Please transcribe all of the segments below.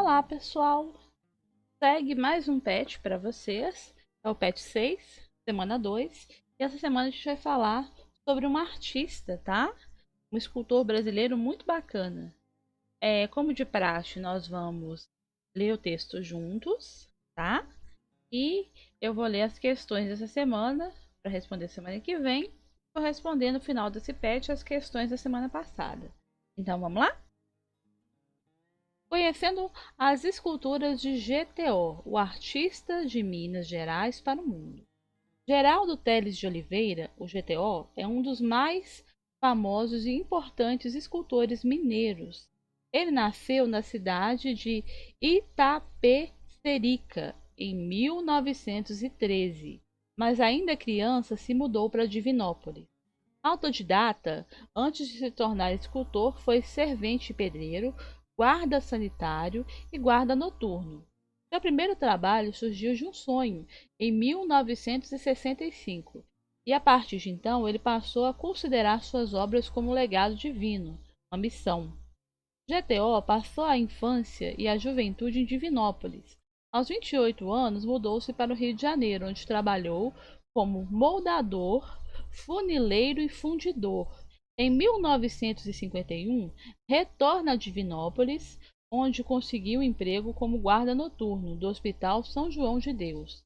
Olá, pessoal! Segue mais um pet para vocês. É o pet 6, semana 2. E essa semana a gente vai falar sobre um artista, tá? Um escultor brasileiro muito bacana. Como de praxe, nós vamos ler o texto juntos, tá? E eu vou ler as questões dessa semana para responder semana que vem. Vou responder no final desse pet as questões da semana passada. Então vamos lá? Conhecendo as esculturas de GTO, o artista de Minas Gerais para o mundo. Geraldo Teles de Oliveira, o GTO, é um dos mais famosos e importantes escultores mineiros. Ele nasceu na cidade de Itapecerica em 1913, mas ainda criança se mudou para Divinópolis. Autodidata, antes de se tornar escultor, foi servente pedreiro, guarda sanitário e guarda noturno. Seu primeiro trabalho surgiu de um sonho, em 1965, e a partir de então ele passou a considerar suas obras como um legado divino, uma missão. GTO passou a infância e a juventude em Divinópolis. Aos 28 anos, mudou-se para o Rio de Janeiro, onde trabalhou como moldador, funileiro e fundidor. Em 1951, retorna a Divinópolis, onde conseguiu um emprego como guarda noturno do Hospital São João de Deus.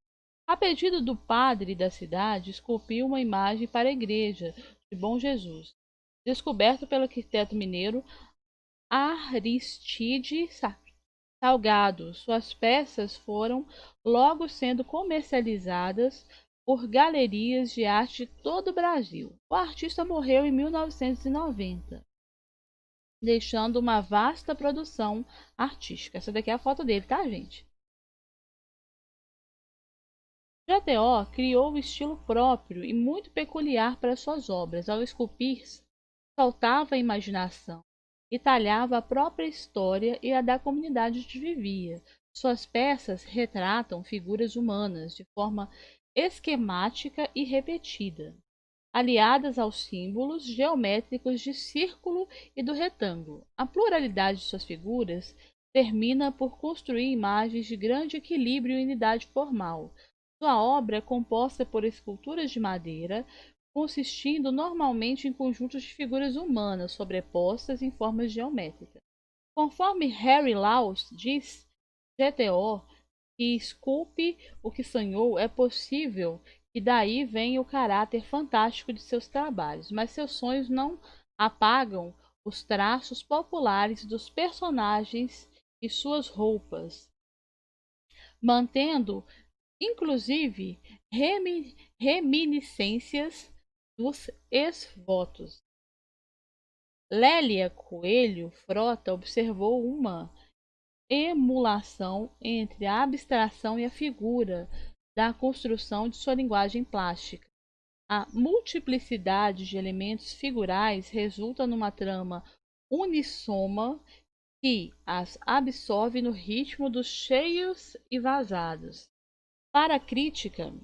A pedido do padre da cidade, esculpiu uma imagem para a igreja de Bom Jesus, descoberto pelo arquiteto mineiro Aristide Salgado. Suas peças foram logo sendo comercializadas por galerias de arte de todo o Brasil. O artista morreu em 1990, deixando uma vasta produção artística. Essa daqui é a foto dele, tá, gente? GTO criou um estilo próprio e muito peculiar para suas obras. Ao esculpir, soltava a imaginação e talhava a própria história e a da comunidade onde vivia. Suas peças retratam figuras humanas de forma esquemática e repetida, aliadas aos símbolos geométricos de círculo e do retângulo. A pluralidade de suas figuras termina por construir imagens de grande equilíbrio e unidade formal. Sua obra é composta por esculturas de madeira, consistindo normalmente em conjuntos de figuras humanas sobrepostas em formas geométricas. Conforme Harry Laws diz, GTO, que esculpe o que sonhou, é possível que daí venha o caráter fantástico de seus trabalhos, mas seus sonhos não apagam os traços populares dos personagens e suas roupas, mantendo inclusive reminiscências dos ex-votos. Lélia Coelho Frota observou uma emulação entre a abstração e a figura da construção de sua linguagem plástica. A multiplicidade de elementos figurais resulta numa trama unissoma que as absorve no ritmo dos cheios e vazados. Para a crítica,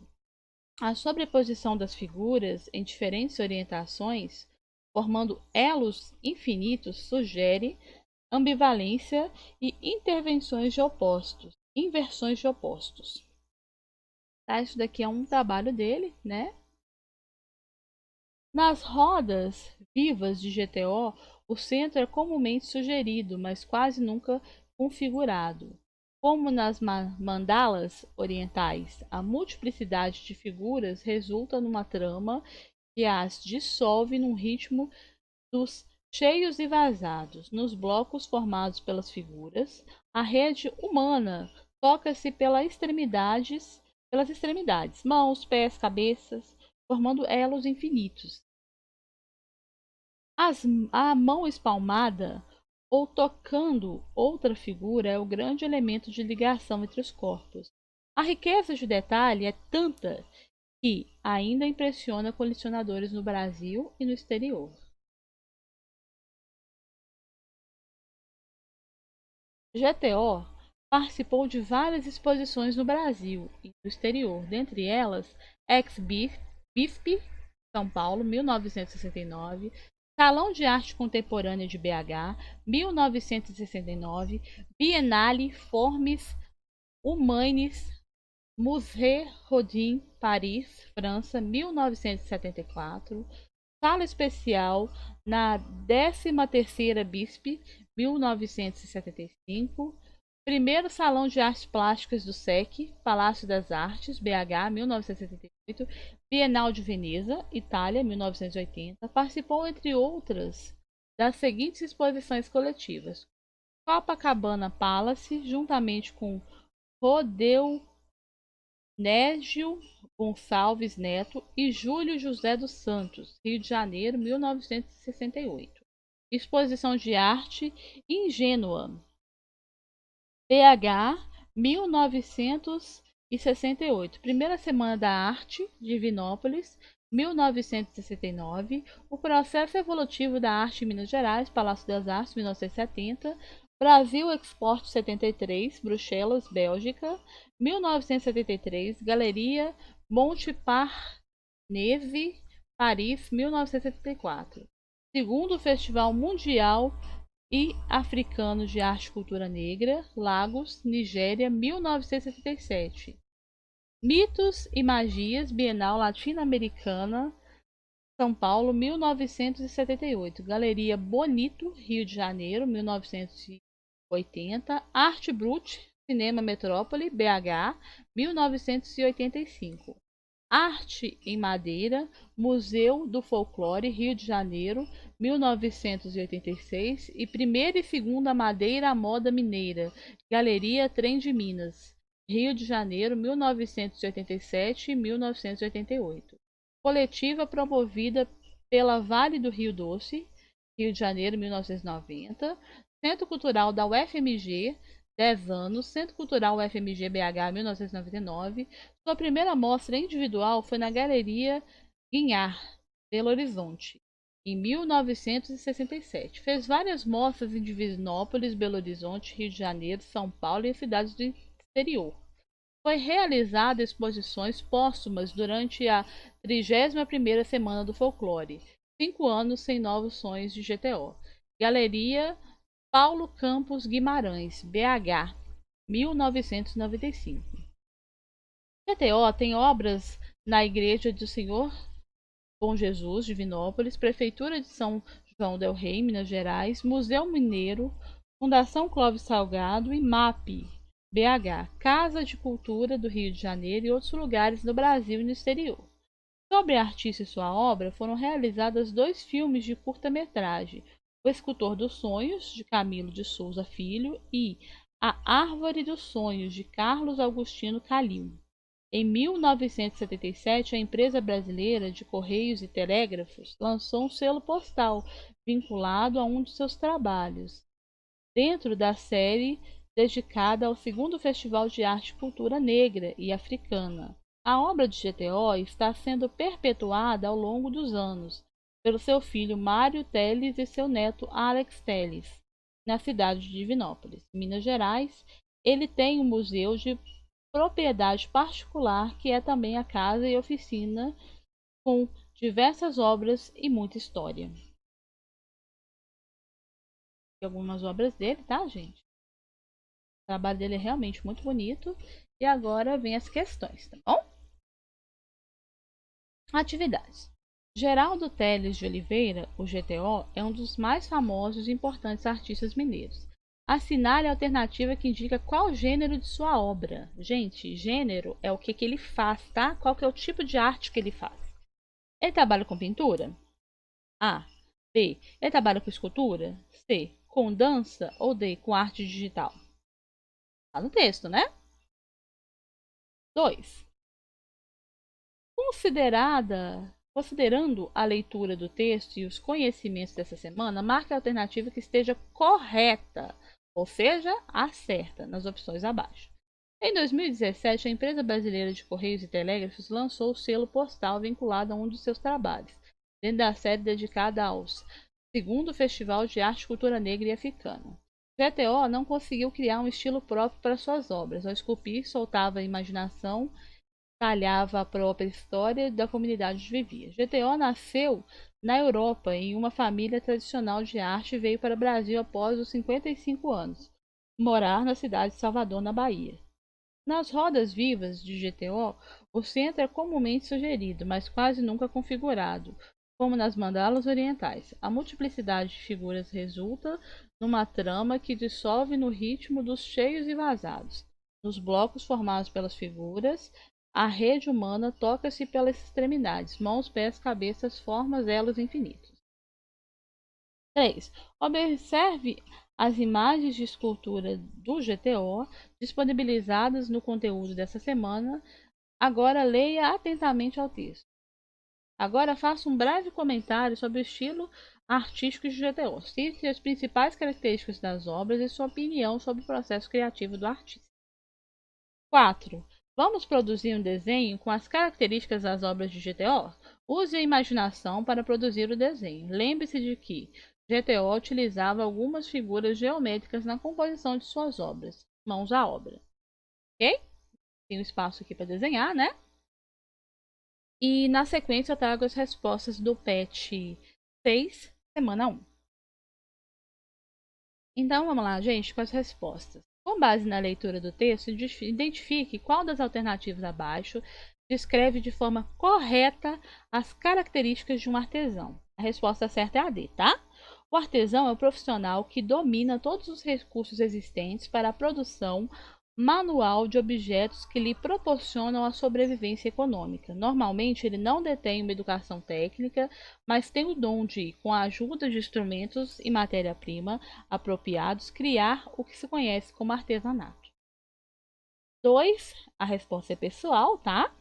a sobreposição das figuras em diferentes orientações, formando elos infinitos, sugere ambivalência e inversões de opostos. Tá? Isso daqui é um trabalho dele, né? Nas rodas vivas de GTO, o centro é comumente sugerido, mas quase nunca configurado. Como nas mandalas orientais, a multiplicidade de figuras resulta numa trama que as dissolve num ritmo dos cheios e vazados. Nos blocos formados pelas figuras, a rede humana toca-se pelas extremidades, mãos, pés, cabeças, formando elos infinitos. A mão espalmada ou tocando outra figura é o grande elemento de ligação entre os corpos. A riqueza de detalhe é tanta que ainda impressiona colecionadores no Brasil e no exterior. GTO participou de várias exposições no Brasil e no exterior, dentre elas Ex-BISP, São Paulo, 1969, Salão de Arte Contemporânea de BH, 1969, Biennale Formes Humaines, Musée Rodin, Paris, França, 1974. Sala Especial na 13ª BISP, 1975. Primeiro Salão de Artes Plásticas do SEC, Palácio das Artes, BH, 1978. Bienal de Veneza, Itália, 1980. Participou, entre outras, das seguintes exposições coletivas: Copacabana Palace, juntamente com Rodeu Négio Gonçalves Neto e Júlio José dos Santos, Rio de Janeiro, 1968. Exposição de arte Ingênua, PH, 1968. Primeira Semana da Arte, Divinópolis, 1969. O Processo Evolutivo da Arte em Minas Gerais, Palácio das Artes, 1970. Brasil Export 73, Bruxelas, Bélgica, 1973. Galeria Montparnasse, Paris, 1974. Segundo Festival Mundial e Africano de Arte e Cultura Negra, Lagos, Nigéria, 1977. Mitos e Magias, Bienal Latino-Americana, São Paulo, 1978. Galeria Bonito, Rio de Janeiro, 1980. Arte Brut, Cinema Metrópole, BH, 1985. Arte em Madeira, Museu do Folclore, Rio de Janeiro, 1986. E primeira e segunda Madeira à Moda Mineira, Galeria Trem de Minas, Rio de Janeiro, 1987 e 1988. Coletiva promovida pela Vale do Rio Doce, Rio de Janeiro, 1990. Centro Cultural da UFMG, 10 anos. Centro Cultural UFMG BH, 1999. Sua primeira mostra individual foi na Galeria Guinhar, Belo Horizonte, em 1967. Fez várias mostras em Divinópolis, Belo Horizonte, Rio de Janeiro, São Paulo e cidades do exterior. Foi realizada exposições póstumas durante a 31ª Semana do Folclore, 5 anos sem novos sonhos de GTO. Galeria Paulo Campos Guimarães, BH, 1995. GTO tem obras na Igreja do Senhor Bom Jesus, Divinópolis, Prefeitura de São João del Rei, Minas Gerais, Museu Mineiro, Fundação Clóvis Salgado e MAP, BH, Casa de Cultura do Rio de Janeiro e outros lugares no Brasil e no exterior. Sobre a artista e sua obra, foram realizados 2 filmes de curta-metragem: O Escultor dos Sonhos, de Camilo de Souza Filho, e A Árvore dos Sonhos, de Carlos Augustino Calil. Em 1977, a empresa brasileira de Correios e Telégrafos lançou um selo postal vinculado a um de seus trabalhos, dentro da série dedicada ao segundo Festival de Arte e Cultura Negra e Africana. A obra de GTO está sendo perpetuada ao longo dos anos pelo seu filho Mário Teles e seu neto Alex Teles, na cidade de Divinópolis, Minas Gerais. Ele tem um museu de propriedade particular, que é também a casa e oficina, com diversas obras e muita história. E algumas obras dele, tá, gente? O trabalho dele é realmente muito bonito. E agora vem as questões, tá bom? Atividades. Geraldo Teles de Oliveira, o GTO, é um dos mais famosos e importantes artistas mineiros. Assinale a alternativa que indica qual gênero de sua obra. Gente, gênero é o que ele faz, tá? Qual que é o tipo de arte que ele faz. Ele trabalha com pintura? A. B. Ele trabalha com escultura? C. Com dança? Ou D. Com arte digital? Tá no texto, né? 2. Considerando a leitura do texto e os conhecimentos dessa semana, marque a alternativa que esteja correta, ou seja, a certa, nas opções abaixo. Em 2017, a empresa brasileira de Correios e Telégrafos lançou o selo postal vinculado a um de seus trabalhos, dentro da série dedicada aos segundo Festival de Arte e Cultura Negra e Africana. GTO não conseguiu criar um estilo próprio para suas obras. Ao esculpir, soltava a imaginação, talhava a própria história da comunidade onde vivia. GTO nasceu na Europa em uma família tradicional de arte e veio para o Brasil após os 55 anos, morar na cidade de Salvador, na Bahia. Nas rodas vivas de GTO, o centro é comumente sugerido, mas quase nunca configurado, como nas mandalas orientais. A multiplicidade de figuras resulta numa trama que dissolve no ritmo dos cheios e vazados. Nos blocos formados pelas figuras, a rede humana toca-se pelas extremidades, mãos, pés, cabeças, formas, elos infinitos. 3. Observe as imagens de escultura do GTO disponibilizadas no conteúdo dessa semana. Agora leia atentamente ao texto. Agora faça um breve comentário sobre o estilo artístico de GTO. Cite as principais características das obras e sua opinião sobre o processo criativo do artista. 4. Vamos produzir um desenho com as características das obras de GTO? Use a imaginação para produzir o desenho. Lembre-se de que GTO utilizava algumas figuras geométricas na composição de suas obras. Mãos à obra. Ok? Tem um espaço aqui para desenhar, né? E na sequência eu trago as respostas do PET 6, semana 1. Então vamos lá, gente, com as respostas. Com base na leitura do texto, identifique qual das alternativas abaixo descreve de forma correta as características de um artesão. A resposta certa é a D, tá? O artesão é o profissional que domina todos os recursos existentes para a produção manual de objetos que lhe proporcionam a sobrevivência econômica. Normalmente, ele não detém uma educação técnica, mas tem o dom de, com a ajuda de instrumentos e matéria-prima apropriados, criar o que se conhece como artesanato. 2. A resposta é pessoal, tá?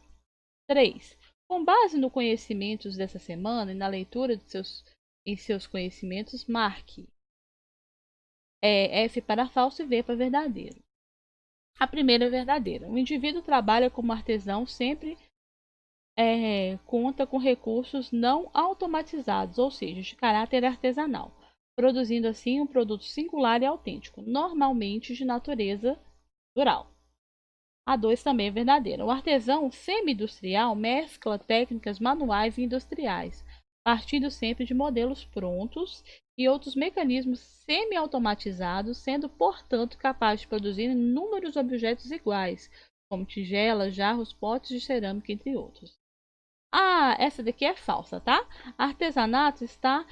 3. Com base no conhecimentos dessa semana e na leitura em seus conhecimentos, marque F para falso e V para verdadeiro. A primeira é verdadeira. O indivíduo trabalha como artesão sempre conta com recursos não automatizados, ou seja, de caráter artesanal, produzindo assim um produto singular e autêntico, normalmente de natureza rural. A 2 também é verdadeira. O artesão semi-industrial mescla técnicas manuais e industriais, partindo sempre de modelos prontos e outros mecanismos semi-automatizados, sendo, portanto, capaz de produzir inúmeros objetos iguais, como tigelas, jarros, potes de cerâmica, entre outros. Ah, essa daqui é falsa, tá? Artesanato esta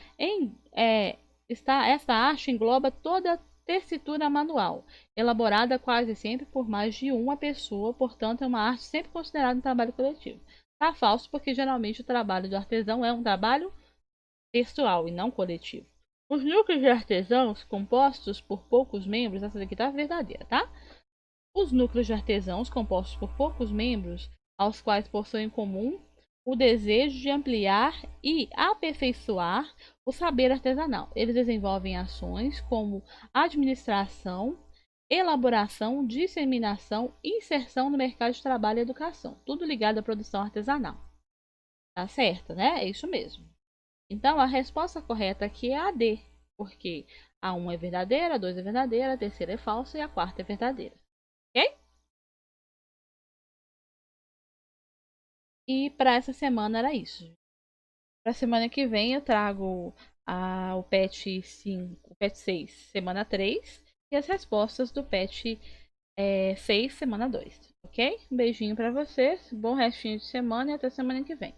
arte engloba toda a tessitura manual, elaborada quase sempre por mais de uma pessoa, portanto é uma arte sempre considerada um trabalho coletivo. Tá falso porque geralmente o trabalho do artesão é um trabalho pessoal e não coletivo. Os núcleos de artesãos compostos por poucos membros, essa daqui tá verdadeira, tá? Os núcleos de artesãos compostos por poucos membros, aos quais possuem em comum o desejo de ampliar e aperfeiçoar o saber artesanal. Eles desenvolvem ações como administração, elaboração, disseminação, inserção no mercado de trabalho e educação, tudo ligado à produção artesanal. Tá certo, né? É isso mesmo. Então, a resposta correta aqui é a D, porque a 1 é verdadeira, a 2 é verdadeira, a terceira é falsa e a quarta é verdadeira. Ok? E para essa semana era isso. Para a semana que vem eu trago o PET 5, o PET 6, semana 3, e as respostas do PET 6, semana 2, ok? Um beijinho para vocês, bom restinho de semana e até semana que vem.